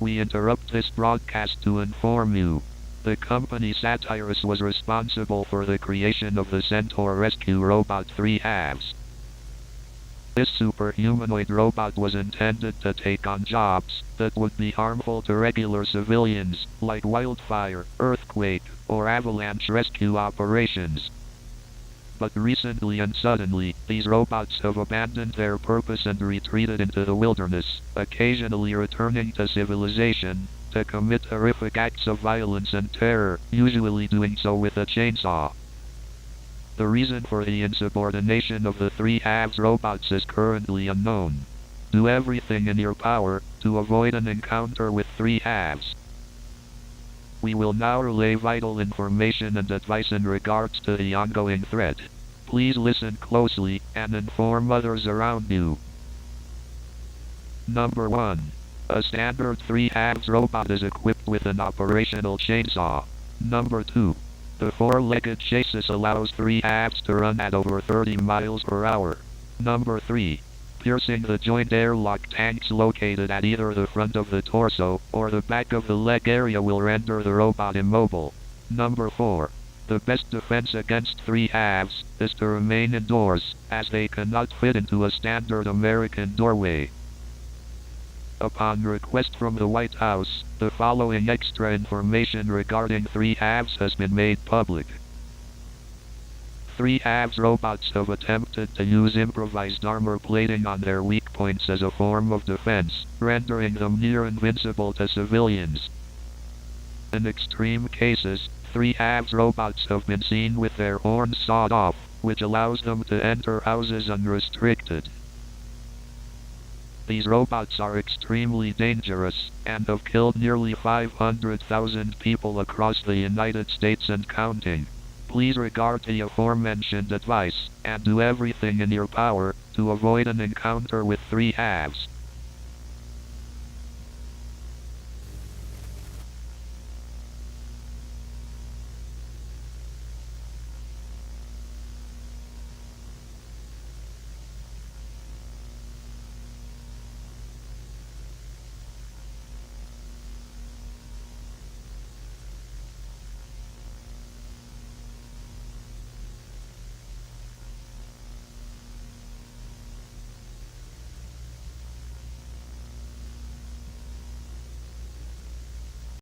We interrupt this broadcast to inform you. The company Satyress was responsible for the creation of the Centaur rescue robot Threehalves. This superhumanoid robot was intended to take on jobs that would be harmful to regular civilians, like wildfire, earthquake, or avalanche rescue operations. But recently and suddenly, these robots have abandoned their purpose and retreated into the wilderness, occasionally returning to civilization to commit horrific acts of violence and terror, usually doing so with a chainsaw. The reason for the insubordination of the Threehalves robots is currently unknown. Do everything in your power to avoid an encounter with Threehalves. We will now relay vital information and advice in regards to the ongoing threat. Please listen closely and inform others around you. Number 1. A standard Threehalves robot is equipped with an operational chainsaw. Number 2. The four-legged chassis allows Threehalves to run at over 30 miles per hour. Number 3. Piercing the joint airlock tanks located at either the front of the torso or the back of the leg area will render the robot immobile. Number 4. The best defense against Threehalves is to remain indoors, as they cannot fit into a standard American doorway. Upon request from the White House, the following extra information regarding Threehalves has been made public. Threehalves robots have attempted to use improvised armor plating on their weak points as a form of defense, rendering them near invincible to civilians. In extreme cases, Threehalves robots have been seen with their horns sawed off, which allows them to enter houses unrestricted. These robots are extremely dangerous, and have killed nearly 500,000 people across the United States and counting. Please regard the aforementioned advice, and do everything in your power to avoid an encounter with Threehalves.